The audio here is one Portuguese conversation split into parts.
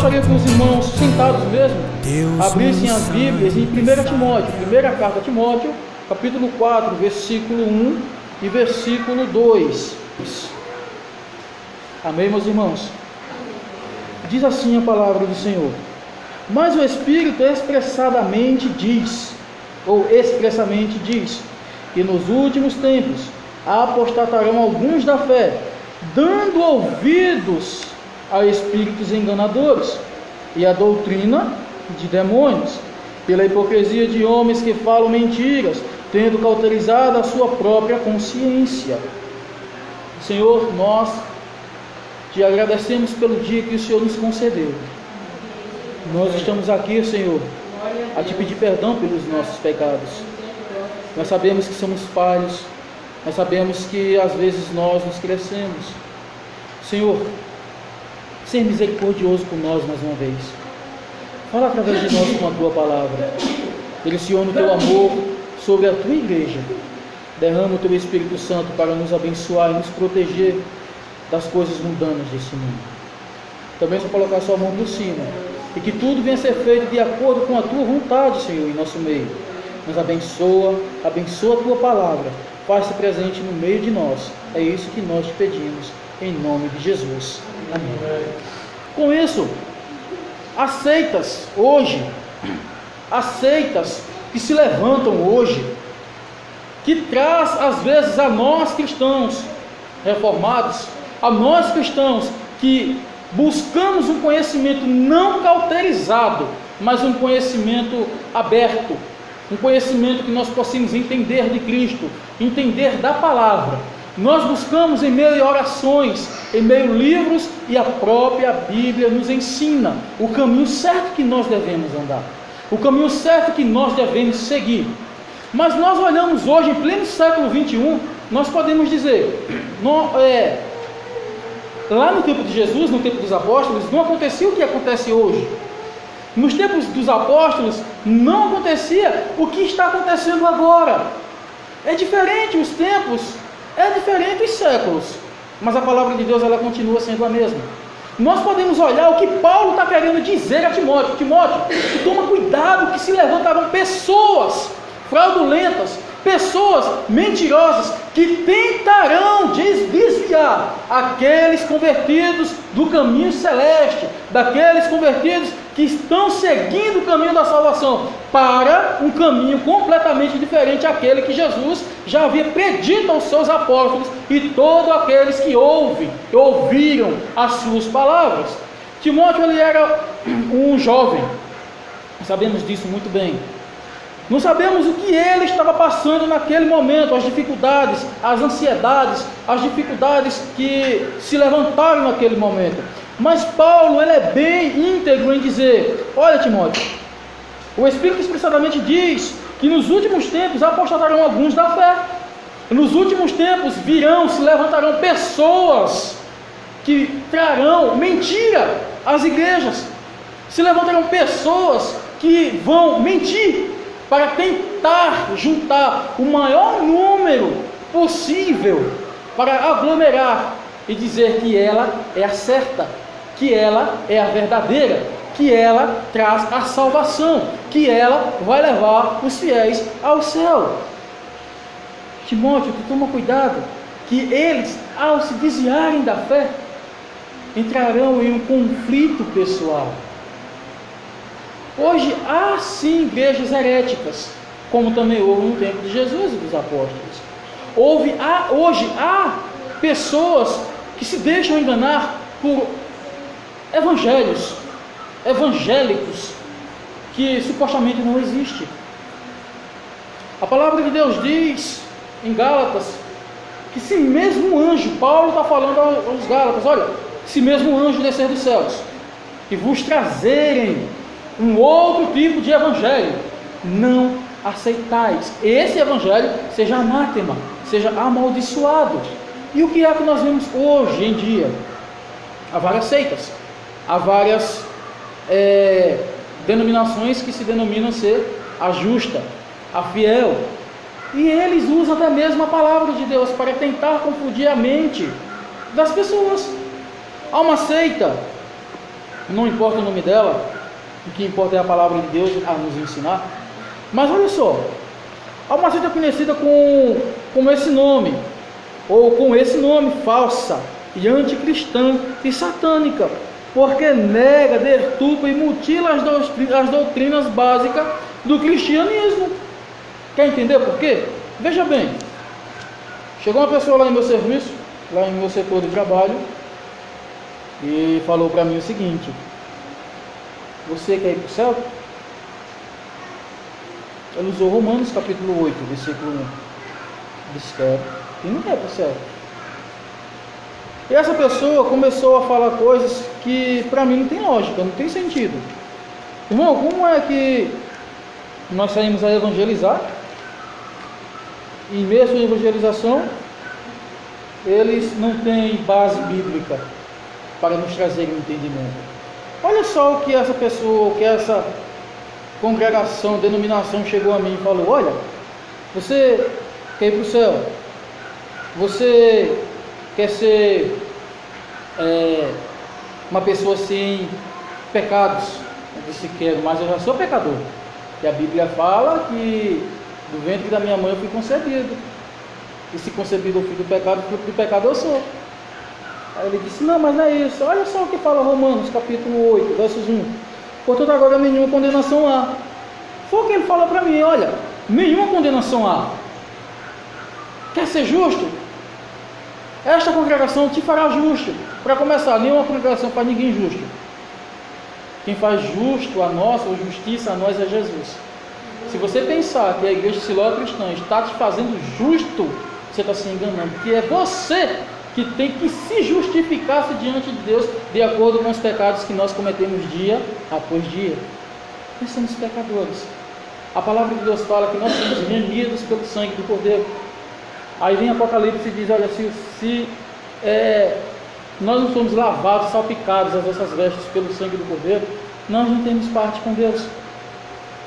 gostaria que os irmãos sentados mesmo abrissem as Bíblias em 1 Timóteo, primeira carta a Timóteo, capítulo 4, versículo 1 e versículo 2. Amém, meus irmãos? Diz assim a palavra do Senhor: mas o Espírito expressamente diz, que nos últimos tempos apostatarão alguns da fé, dando ouvidos a espíritos enganadores e a doutrina de demônios, pela hipocrisia de homens que falam mentiras, tendo cauterizado a sua própria consciência. Senhor, nós te agradecemos pelo dia que o Senhor nos concedeu. Nós estamos aqui, Senhor, a te pedir perdão pelos nossos pecados. Nós sabemos que somos falhos, nós sabemos que às vezes nós nos crescemos. Senhor, ser misericordioso com nós mais uma vez. Fala através de nós com a tua palavra. Direciona o teu amor sobre a tua igreja. Derrama o teu Espírito Santo para nos abençoar e nos proteger das coisas mundanas desse mundo. Também só colocar sua mão por cima, e que tudo venha a ser feito de acordo com a tua vontade, Senhor, em nosso meio. Nos abençoa a tua palavra, faz-se presente no meio de nós. É isso que nós te pedimos, em nome de Jesus. Amém. Com isso, as seitas que se levantam hoje, que traz às vezes a nós cristãos reformados, a nós cristãos que buscamos um conhecimento não cauterizado, mas um conhecimento aberto, um conhecimento que nós possamos entender de Cristo, entender da palavra. Nós buscamos em meio a orações, em meio a livros, e a própria Bíblia nos ensina o caminho certo que nós devemos andar, o caminho certo que nós devemos seguir. Mas nós olhamos hoje, em pleno século 21, nós podemos dizer, lá no tempo de Jesus, no tempo dos apóstolos, não acontecia o que acontece hoje. Nos tempos dos apóstolos, não acontecia o que está acontecendo agora. É diferente os tempos, é diferente os séculos, mas a palavra de Deus ela continua sendo a mesma. Nós podemos olhar o que Paulo está querendo dizer a Timóteo. Timóteo, toma cuidado que se levantarão pessoas fraudulentas, pessoas mentirosas, que tentarão desviar aqueles convertidos do caminho celeste, daqueles convertidos que estão seguindo o caminho da salvação, para um caminho completamente diferente àquele que Jesus já havia predito aos seus apóstolos e todos aqueles que ouviram as suas palavras. Timóteo ele era um jovem, sabemos disso muito bem. Não sabemos o que ele estava passando naquele momento, as dificuldades, as ansiedades, as dificuldades que se levantaram naquele momento. Mas Paulo, ele é bem íntegro em dizer: olha, Timóteo, o Espírito expressamente diz que nos últimos tempos apostatarão alguns da fé. Nos últimos tempos se levantarão pessoas que trarão mentira às igrejas. Se levantarão pessoas que vão mentir para tentar juntar o maior número possível para aglomerar e dizer que ela é a certa, que ela é a verdadeira, que ela traz a salvação, que ela vai levar os fiéis ao céu. Timóteo, tu toma cuidado, que eles, ao se desviarem da fé, entrarão em um conflito pessoal. Hoje há sim igrejas heréticas, como também houve no tempo de Jesus e dos apóstolos. Hoje há pessoas que se deixam enganar por evangélicos, que supostamente não existem. A palavra de Deus diz em Gálatas que se mesmo anjo, Paulo está falando aos Gálatas, olha, se mesmo anjo descer dos céus e vos trazerem um outro tipo de evangelho, não aceitais. Esse evangelho seja anátema, seja amaldiçoado. E o que é que nós vemos hoje em dia? Há várias seitas, há várias denominações que se denominam ser a justa, a fiel, e eles usam até mesmo a palavra de Deus para tentar confundir a mente das pessoas. Há uma seita não importa o nome dela, o que importa é a palavra de Deus a nos ensinar. Mas olha só, há uma seita conhecida com esse nome, ou com esse nome, falsa e anticristã e satânica, porque nega, deturpa e mutila as doutrinas básicas do cristianismo. Quer entender por quê? Veja bem, chegou uma pessoa lá em meu serviço, lá em meu setor de trabalho, e falou para mim o seguinte: você quer ir para o céu? Ele usou Romanos capítulo 8, versículo 1. Disse que e não quer ir para o céu. E essa pessoa começou a falar coisas que para mim não tem lógica, não tem sentido. Irmão, como é que nós saímos a evangelizar e mesmo a evangelização eles não têm base bíblica para nos trazerem entendimento? Olha só o que essa pessoa, o que essa congregação, denominação chegou a mim e falou: olha, você quer ir para o céu, você quer ser uma pessoa sem pecados. Eu disse: quero, mas eu já sou pecador, e a Bíblia fala que do ventre da minha mãe eu fui concebido, e se concebido eu fui do pecado, fruto do pecado eu sou. Aí ele disse: não, mas não é isso. Olha só o que fala Romanos capítulo 8, versos 1. Portanto agora nenhuma condenação há. Foi o que ele falou para mim: olha, nenhuma condenação há. Quer ser justo? Esta congregação te fará justo. Para começar, nenhuma congregação faz ninguém justo. Quem faz justo a nós, ou justiça a nós, é Jesus. Se você pensar que a igreja Siloé cristã está te fazendo justo, você está se enganando, porque é você que tem que se justificar diante de Deus, de acordo com os pecados que nós cometemos dia após dia. Nós somos pecadores. A palavra de Deus fala que nós somos remidos pelo sangue do Cordeiro. Aí vem Apocalipse e diz: olha, se nós não somos lavados, salpicados as nossas vestes pelo sangue do Cordeiro, nós não temos parte com Deus.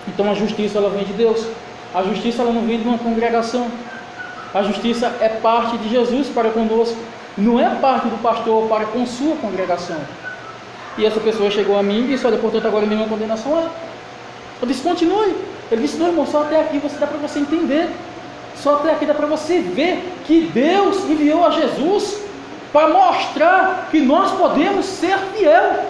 Então a justiça ela vem de Deus. A justiça ela não vem de uma congregação. A justiça é parte de Jesus para conosco, não é parte do pastor para com sua congregação. E essa pessoa chegou a mim e disse: olha, portanto agora nenhuma condenação é. Eu disse: continue. Ele disse: não, irmão, só até aqui dá para você entender. Só até aqui dá para você ver que Deus enviou a Jesus para mostrar que nós podemos ser fiel.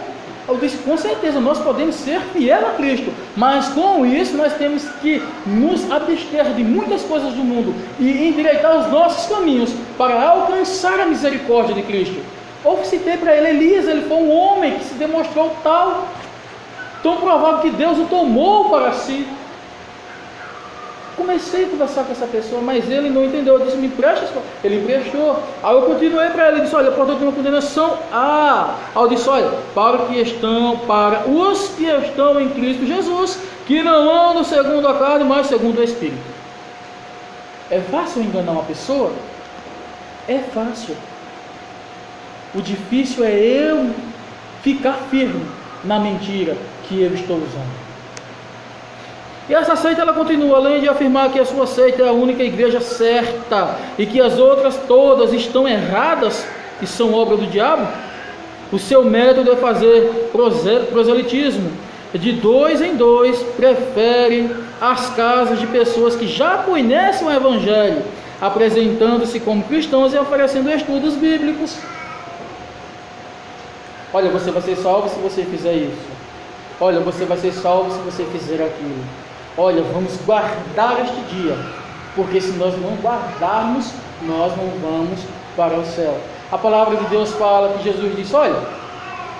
Eu disse: com certeza, nós podemos ser fiel a Cristo, mas com isso nós temos que nos abster de muitas coisas do mundo e endireitar os nossos caminhos para alcançar a misericórdia de Cristo. Ou citei para ele Elias, ele foi um homem que se demonstrou tal, tão provável que Deus o tomou para si. Comecei a conversar com essa pessoa, mas ele não entendeu. Eu disse: me empresta? Ele emprestou. Aí eu continuei para ele, disse: olha, portanto uma condenação. Aí eu disse: olha, para os que estão em Cristo Jesus, que não andam segundo a carne, mas segundo o Espírito. É fácil enganar uma pessoa? É fácil. O difícil é eu ficar firme na mentira que eu estou usando. E essa seita ela continua, além de afirmar que a sua seita é a única igreja certa e que as outras todas estão erradas e são obra do diabo. O seu método é fazer proselitismo. De dois em dois preferem as casas de pessoas que já conhecem o Evangelho, apresentando-se como cristãos e oferecendo estudos bíblicos. Olha, você vai ser salvo se você fizer isso. Olha, você vai ser salvo se você fizer aquilo. Olha, vamos guardar este dia, porque se nós não guardarmos, nós não vamos para o céu. A palavra de Deus fala que Jesus disse: olha,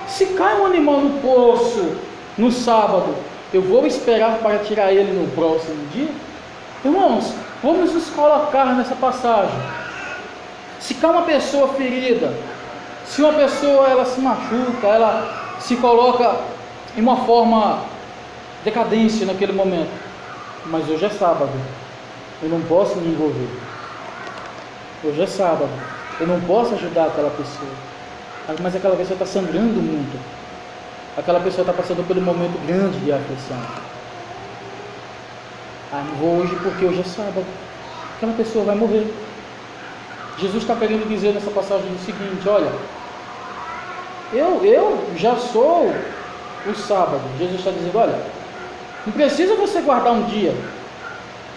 se cai um animal no poço no sábado, eu vou esperar para tirar ele no próximo dia? Irmãos, vamos nos colocar nessa passagem. Se cai uma pessoa ferida, se uma pessoa ela se machuca, ela se coloca em uma forma decadência naquele momento, mas hoje é sábado, eu não posso me envolver. Hoje é sábado, eu não posso ajudar aquela pessoa, mas aquela pessoa está sangrando muito, aquela pessoa está passando por um momento grande de aflição. Não vou hoje porque hoje é sábado. Aquela pessoa vai morrer. Jesus está querendo dizer nessa passagem o seguinte: olha, eu já sou o sábado. Jesus está dizendo, olha, não precisa você guardar um dia,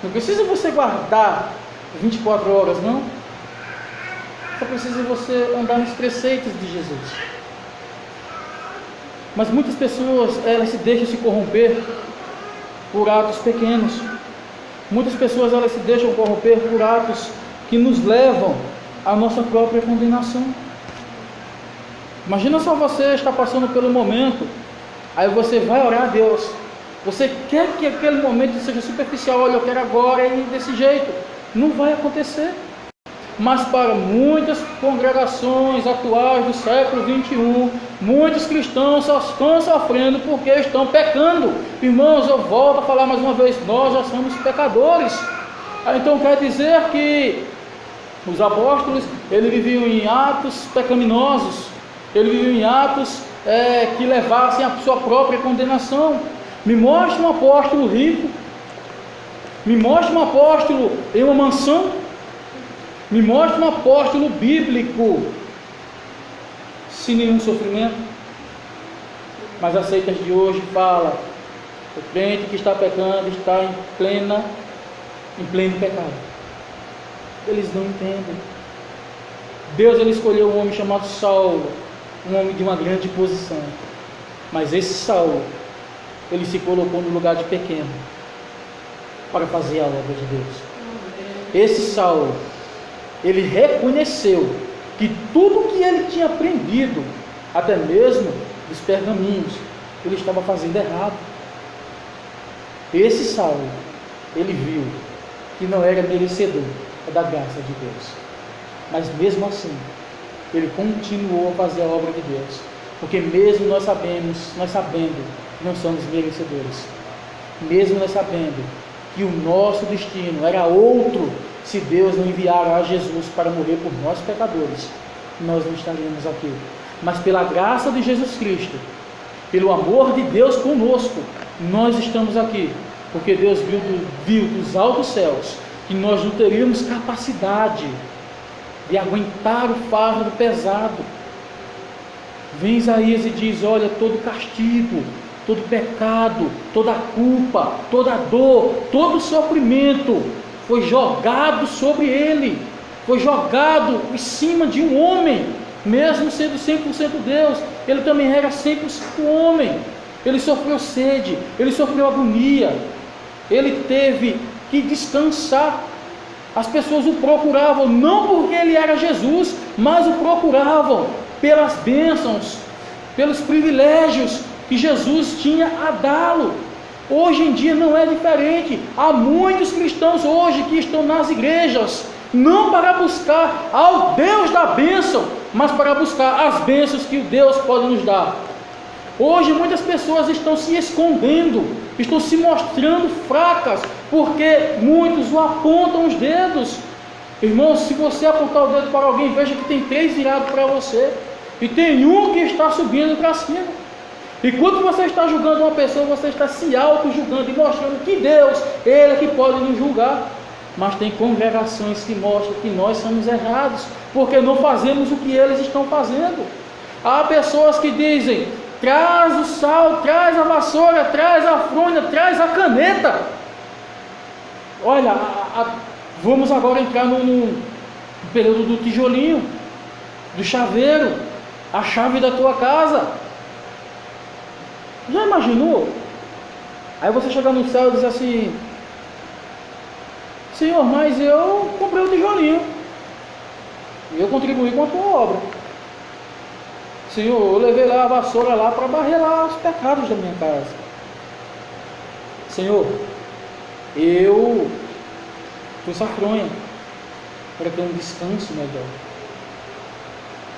não precisa você guardar 24 horas, não. Só precisa você andar nos preceitos de Jesus. Mas muitas pessoas, elas se deixam se corromper por atos pequenos. Muitas pessoas, elas se deixam corromper por atos que nos levam à nossa própria condenação. Imagina só você estar passando pelo momento, aí você vai orar a Deus. Você quer que aquele momento seja superficial, olha, eu quero agora e desse jeito. Não vai acontecer. Mas para muitas congregações atuais do século 21, muitos cristãos só estão sofrendo porque estão pecando. Irmãos, eu volto a falar mais uma vez, nós já somos pecadores. Então quer dizer que os apóstolos, eles viviam em atos pecaminosos, eles viviam em atos que levassem à sua própria condenação. Me mostre um apóstolo rico, me mostre um apóstolo em uma mansão, me mostre um apóstolo bíblico sem nenhum sofrimento. Mas as seitas de hoje falam, o crente que está pecando está em pleno pecado. Eles não entendem. Deus, ele escolheu um homem chamado Saulo, um homem de uma grande posição, mas esse Saulo, ele se colocou no lugar de pequeno para fazer a obra de Deus. Esse Saulo, ele reconheceu que tudo que ele tinha aprendido, até mesmo dos pergaminhos, ele estava fazendo errado. Esse Saulo, ele viu que não era merecedor da graça de Deus, mas mesmo assim ele continuou a fazer a obra de Deus, porque mesmo nós sabendo que não somos merecedores, mesmo nós sabendo que o nosso destino era outro, se Deus não enviara a Jesus para morrer por nós pecadores, nós não estaríamos aqui. Mas pela graça de Jesus Cristo, pelo amor de Deus conosco, nós estamos aqui, porque Deus viu dos altos céus que nós não teríamos capacidade de aguentar o fardo pesado. Vem Isaías e diz, olha, todo castigo, todo pecado, toda culpa, toda dor, todo sofrimento foi jogado sobre ele, foi jogado em cima de um homem. Mesmo sendo 100% Deus, ele também era 100% homem. Ele sofreu sede, ele sofreu agonia, ele teve que descansar. As pessoas o procuravam, não porque ele era Jesus, mas o procuravam pelas bênçãos, pelos privilégios que Jesus tinha a dá-lo. Hoje em dia não é diferente. Há muitos cristãos hoje que estão nas igrejas, não para buscar ao Deus da bênção, mas para buscar as bênçãos que o Deus pode nos dar. Hoje muitas pessoas estão se escondendo, estão se mostrando fracas, porque muitos o apontam os dedos. Irmãos, se você apontar o dedo para alguém, veja que tem 3 virados para você, e tem um que está subindo para cima. E quando você está julgando uma pessoa, você está se auto-julgando e mostrando que Deus, Ele é que pode nos julgar. Mas tem congregações que mostram que nós somos errados, porque não fazemos o que eles estão fazendo. Há pessoas que dizem, traz o sal, traz a vassoura, traz a fronha, traz a caneta. Olha, vamos agora entrar no período do tijolinho, do chaveiro, a chave da tua casa. Já imaginou? Aí você chegar no céu e diz assim, Senhor, mas eu comprei o tijolinho, eu contribuí com a tua obra. Senhor, eu levei lá a vassoura lá para barrer lá os pecados da minha casa. Senhor, eu trouxe a fronha para ter um descanso melhor.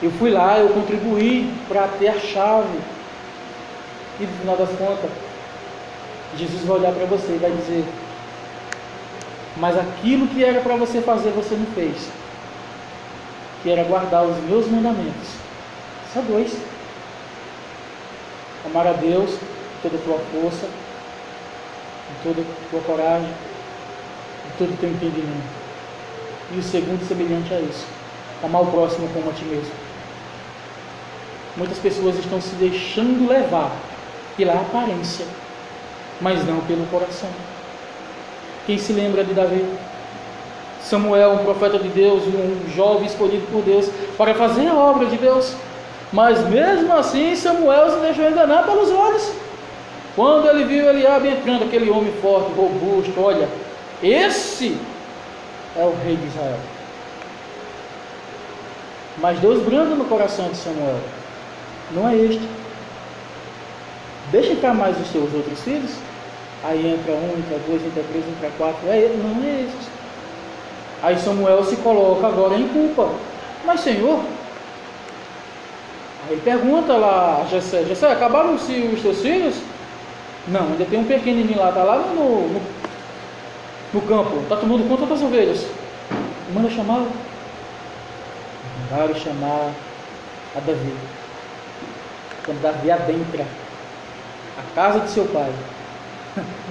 Eu fui lá, eu contribuí para ter a chave. E no final das contas, Jesus vai olhar para você e vai dizer, mas aquilo que era para você fazer, você não fez, que era guardar os meus mandamentos. Só 2: amar a Deus com toda a tua força, com toda a tua coragem, com todo o teu entendimento. E o segundo, semelhante a isso, amar o próximo como a ti mesmo. Muitas pessoas estão se deixando levar pela aparência, mas não pelo coração. Quem se lembra de Davi? Samuel, um profeta de Deus, um jovem escolhido por Deus para fazer a obra de Deus, mas mesmo assim Samuel se deixou enganar pelos olhos. Quando ele viu Eliabe entrando, aquele homem forte, robusto, olha, esse é o rei de Israel. Mas Deus branda no coração de Samuel, não é este. Deixa entrar mais os seus outros filhos. Aí entra um, entra dois, entra três, entra quatro. Não é esse. Aí Samuel se coloca agora em culpa. Mas Senhor, aí pergunta lá a Jessé: Jessé, acabaram-se os teus filhos? Não, ainda tem um pequenininho lá, está lá no campo, está tomando conta das ovelhas. Manda chamá-lo. Mandaram chamar a Davi. Quando Davi adentra a casa de seu pai,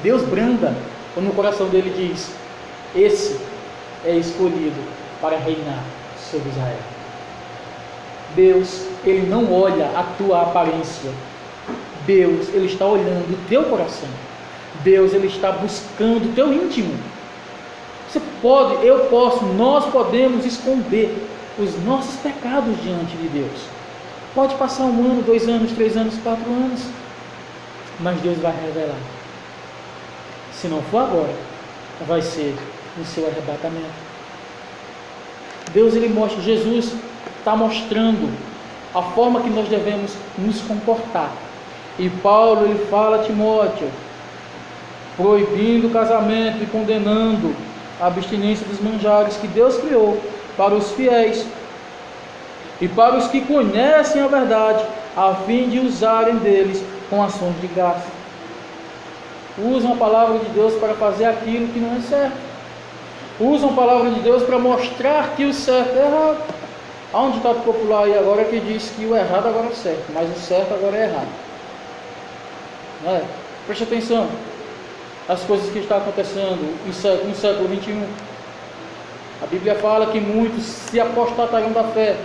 Deus branda quando no coração dele diz: esse é escolhido para reinar sobre Israel. Deus, Ele não olha a tua aparência. Deus, Ele está olhando o teu coração. Deus, Ele está buscando o teu íntimo. Você pode, eu posso, nós podemos esconder os nossos pecados diante de Deus. Pode passar 1 ano, 2 anos, 3 anos, 4 anos, mas Deus vai revelar. Se não for agora, vai ser no seu arrebatamento. Deus, Ele mostra, Jesus está mostrando a forma que nós devemos nos comportar. E Paulo, ele fala a Timóteo, proibindo o casamento e condenando a abstinência dos manjares que Deus criou para os fiéis e para os que conhecem a verdade, a fim de usarem deles com ações de graça. Usam a palavra de Deus para fazer aquilo que não é certo. Usam a palavra de Deus para mostrar que o certo é errado. Há um ditado popular aí agora que diz que o errado agora é certo, mas o certo agora é errado. Não é? Preste atenção às coisas que estão acontecendo no século 21. A Bíblia fala que muitos se apostatarão da fé.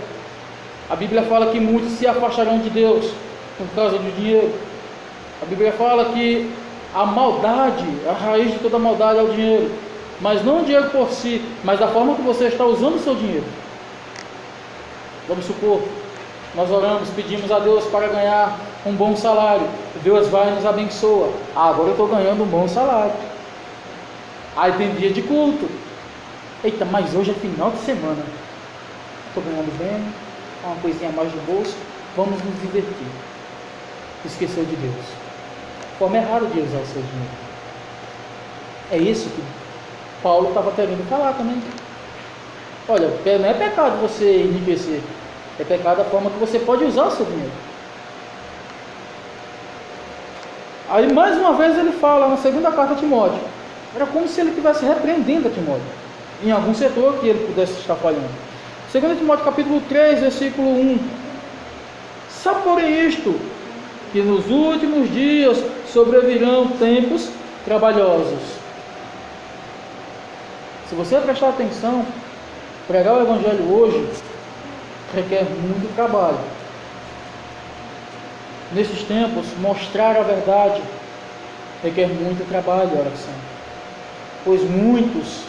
A Bíblia fala que muitos se afastarão de Deus por causa do dinheiro. A Bíblia fala que a maldade, a raiz de toda maldade é o dinheiro. Mas não o dinheiro por si, mas a forma que você está usando o seu dinheiro. Vamos supor, nós oramos, pedimos a Deus para ganhar um bom salário. Deus vai e nos abençoa. Agora eu estou ganhando um bom salário. Aí tem dia de culto. Eita, mas hoje é final de semana. Estou ganhando bem, uma coisinha a mais no bolso, vamos nos divertir. Esqueceu de Deus. Forma errada de usar o seu dinheiro. É isso que Paulo estava querendo falar também. Olha, não é pecado você enriquecer, é pecado a forma que você pode usar o seu dinheiro. Aí mais uma vez ele fala na segunda carta a Timóteo, era como se ele estivesse repreendendo a Timóteo, em algum setor que ele pudesse estar falhando. 2 Timóteo capítulo 3, versículo 1. Sabe porém isto, que nos últimos dias sobrevirão tempos trabalhosos. Se você prestar atenção, pregar o Evangelho hoje requer muito trabalho. Nesses tempos, mostrar a verdade requer muito trabalho e oração. Pois muitos,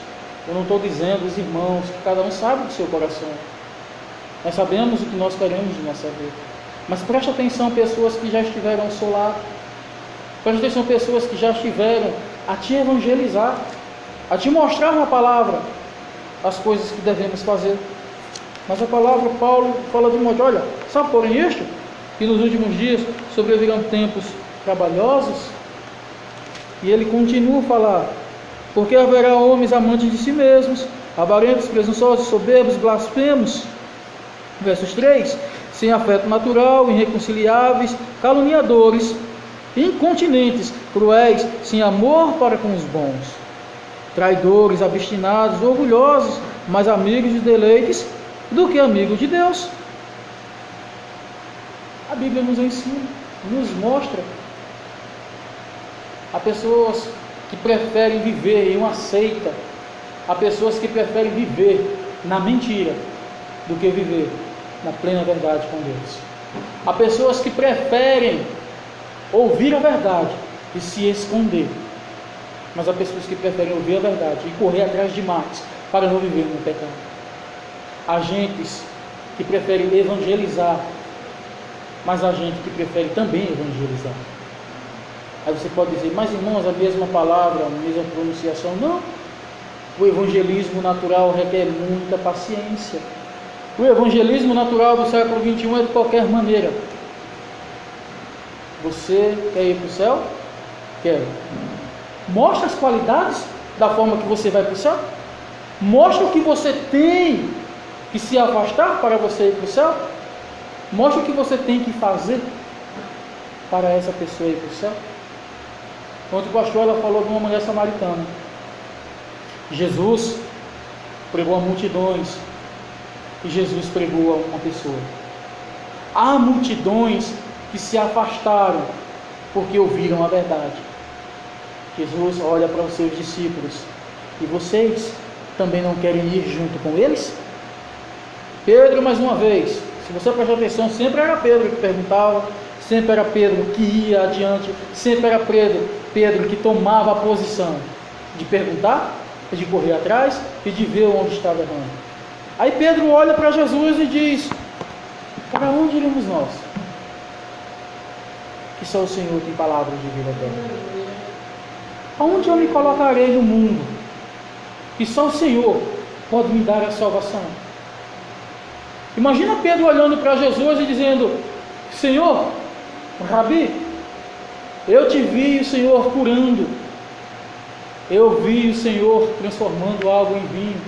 eu não estou dizendo os irmãos, que cada um sabe do seu coração. Nós sabemos o que nós queremos de nossa vida. Mas preste atenção, pessoas que já estiveram ao seu lado. Preste atenção, pessoas que já estiveram a te evangelizar, a te mostrar na palavra as coisas que devemos fazer. Mas a palavra, Paulo fala de modo, olha, sabe porém isto? Que nos últimos dias sobrevirão tempos trabalhosos. E ele continua a falar, porque haverá homens amantes de si mesmos, avarentos, presunçosos, soberbos, blasfemos. Versos 3, sem afeto natural, irreconciliáveis, caluniadores, incontinentes, cruéis, sem amor para com os bons, traidores, obstinados, orgulhosos, mais amigos de deleites do que amigos de Deus. A Bíblia nos ensina, nos mostra. Há pessoas que preferem viver em uma seita, há pessoas que preferem viver na mentira do que viver na plena verdade com Deus. Há pessoas que preferem ouvir a verdade e se esconder. Mas há pessoas que preferem ouvir a verdade e correr atrás demais para não viver no pecado. Há gentes que preferem evangelizar, mas há gente que prefere também evangelizar. Aí você pode dizer, mas irmãos, a mesma palavra, a mesma pronunciação. Não. O evangelismo natural requer muita paciência. O evangelismo natural do século XXI é de qualquer maneira. Você quer ir para o céu? Quero. Mostra as qualidades da forma que você vai para o céu. Mostra o que você tem que se afastar para você ir para o céu. Mostra o que você tem que fazer para essa pessoa ir para o céu. Ontem o pastor ela falou de uma mulher samaritana. Jesus pregou a multidões e Jesus pregou a uma pessoa. Há multidões que se afastaram porque ouviram a verdade. Jesus olha para os seus discípulos: e vocês também não querem ir junto com eles? Pedro, mais uma vez, se você prestar atenção, sempre era Pedro que perguntava, sempre era Pedro que ia adiante, sempre era Pedro que tomava a posição de perguntar, de correr atrás e de ver onde estava errando. Aí Pedro olha para Jesus e diz: para onde iremos nós? Que só o Senhor tem palavras de vida eterna. Aonde eu me colocarei no mundo? Que só o Senhor pode me dar a salvação. Imagina Pedro olhando para Jesus e dizendo: Senhor, Rabi, eu te vi o Senhor curando, eu vi o Senhor transformando água em vinho,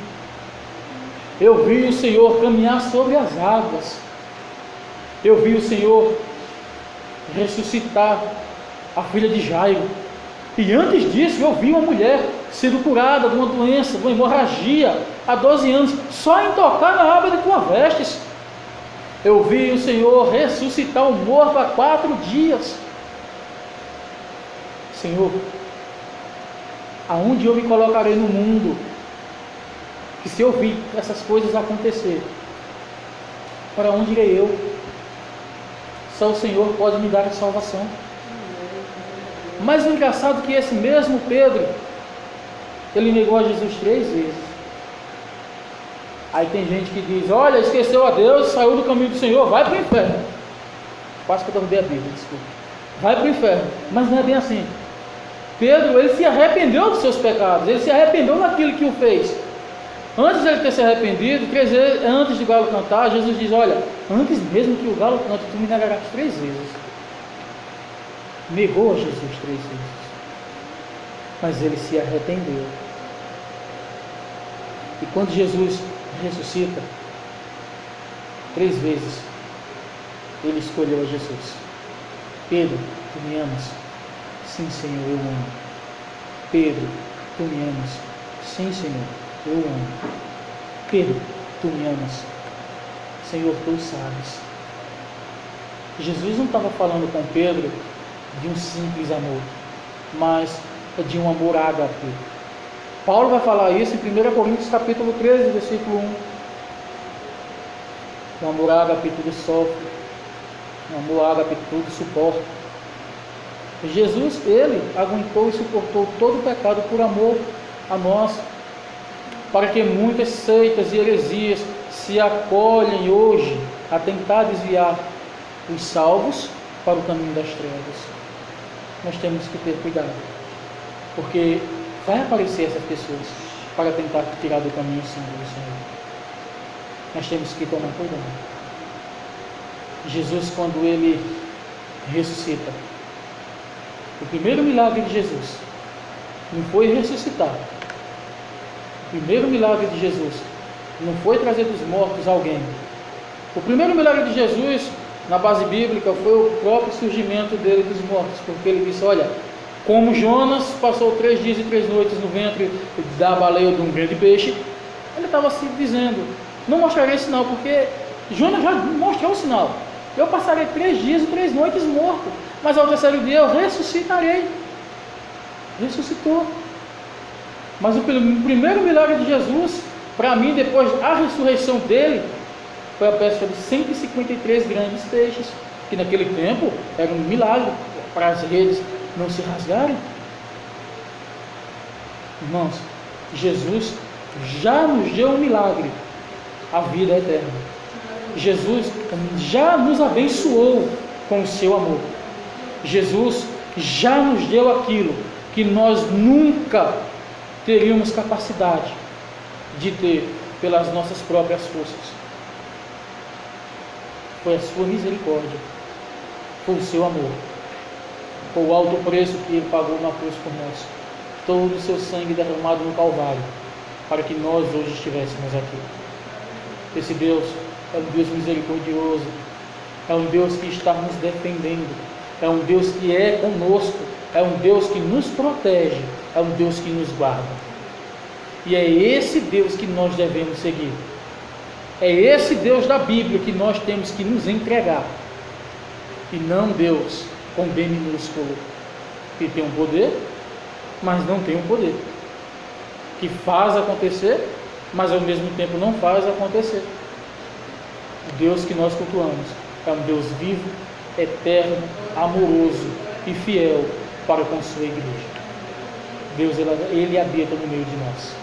eu vi o Senhor caminhar sobre as águas, eu vi o Senhor ressuscitar a filha de Jairo, e antes disso eu vi uma mulher sendo curada de uma doença, de uma hemorragia, há 12 anos, só em tocar na aba de tua vestes. Eu vi o Senhor ressuscitar o morto há 4 dias. Senhor, aonde eu me colocarei no mundo? Que se eu vi essas coisas acontecer, para onde irei eu? Só o Senhor pode me dar a salvação. Mas o engraçado é que esse mesmo Pedro, ele negou a Jesus 3 vezes. Aí tem gente que diz: olha, esqueceu a Deus, saiu do caminho do Senhor, vai para o inferno. Quase que eu derrubei a Bíblia, desculpa. Vai para o inferno. Mas não é bem assim. Pedro, ele se arrependeu dos seus pecados, ele se arrependeu daquilo que o fez. Antes de ele ter se arrependido, 3 vezes, antes de o galo cantar, Jesus diz: olha, antes mesmo que o galo cante, tu me negarás 3 vezes. Negou a Jesus 3 vezes, mas ele se arrependeu. E quando Jesus ressuscita, 3 vezes ele escolheu a Jesus. Pedro, tu me amas? Sim, Senhor, eu amo. Pedro, tu me amas? Sim, Senhor, eu amo. Pedro, tu me amas? Senhor, tu sabes. Jesus não estava falando com Pedro de um simples amor, mas de um amor ágape. Paulo vai falar isso em 1 Coríntios capítulo 13, versículo 1. O amor ágape tudo sofre, o amor ágape tudo suporta. Jesus, ele aguentou e suportou todo o pecado por amor a nós, para que muitas seitas e heresias se acolhem hoje a tentar desviar os salvos para o caminho das trevas. Nós temos que ter cuidado, porque vai aparecer essas pessoas para tentar tirar do caminho santo do Senhor. Nós temos que tomar cuidado. Jesus, quando ele ressuscita, o primeiro milagre de Jesus não foi ressuscitar. O primeiro milagre de Jesus não foi trazer dos mortos alguém. O primeiro milagre de Jesus, na base bíblica, foi o próprio surgimento dele dos mortos, porque ele disse: olha, como Jonas passou 3 dias e 3 noites no ventre da baleia de um grande peixe, ele estava se dizendo: não mostrarei sinal, porque Jonas já mostrou o sinal. Eu passarei 3 dias e 3 noites morto, mas ao 3º dia eu ressuscitarei. Ressuscitou. Mas o primeiro milagre de Jesus, para mim, depois da ressurreição dele, foi a pesca de 153 grandes peixes, que naquele tempo era um milagre. para as redes não se rasgarem? Irmãos, Jesus já nos deu um milagre, a vida eterna. Jesus já nos abençoou com o seu amor. Jesus já nos deu aquilo que nós nunca teríamos capacidade de ter pelas nossas próprias forças. Foi a sua misericórdia, foi o seu amor, foi o alto preço que ele pagou na cruz por nós, todo o seu sangue derramado no Calvário, para que nós hoje estivéssemos aqui. Esse Deus é um Deus misericordioso, é um Deus que está nos defendendo, é um Deus que é conosco, é um Deus que nos protege, é um Deus que nos guarda. E é esse Deus que nós devemos seguir. É esse Deus da Bíblia que nós temos que nos entregar. E não Deus com B minúsculo, que tem um poder, mas não tem um poder. Que faz acontecer, mas ao mesmo tempo não faz acontecer. O Deus que nós cultuamos é um Deus vivo, eterno, amoroso e fiel para com sua igreja. Deus, ele habita no meio de nós.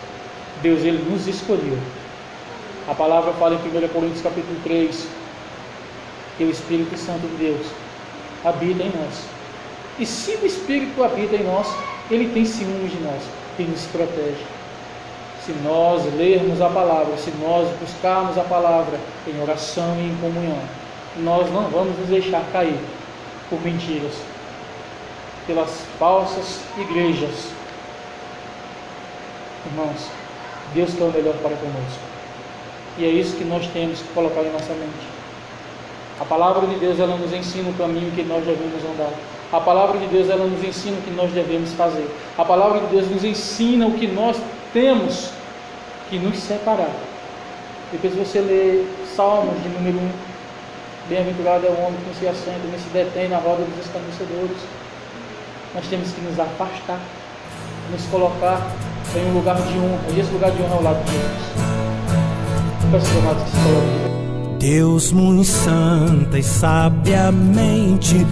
Deus, ele nos escolheu. A palavra fala em 1 Coríntios capítulo 3 que o Espírito Santo de Deus habita em nós. E se o Espírito habita em nós, ele tem ciúmes de nós e nos protege. Se nós lermos a palavra, se nós buscarmos a palavra em oração e em comunhão, nós não vamos nos deixar cair por mentiras, pelas falsas igrejas. Irmãos, Deus quer o melhor para conosco. E é isso que nós temos que colocar em nossa mente. A palavra de Deus, ela nos ensina o caminho que nós devemos andar. A palavra de Deus, ela nos ensina o que nós devemos fazer. A palavra de Deus nos ensina o que nós temos que nos separar. Depois você lê Salmos de número 1. Bem-aventurado é o homem que não se assenta, nem se detém na roda dos escarnecedores. Nós temos que nos afastar, nos colocar em um lugar de honra. E esse lugar de honra é ao lado de Jesus. Peço, amados, que se coloquem. Deus muito santa e sabiamente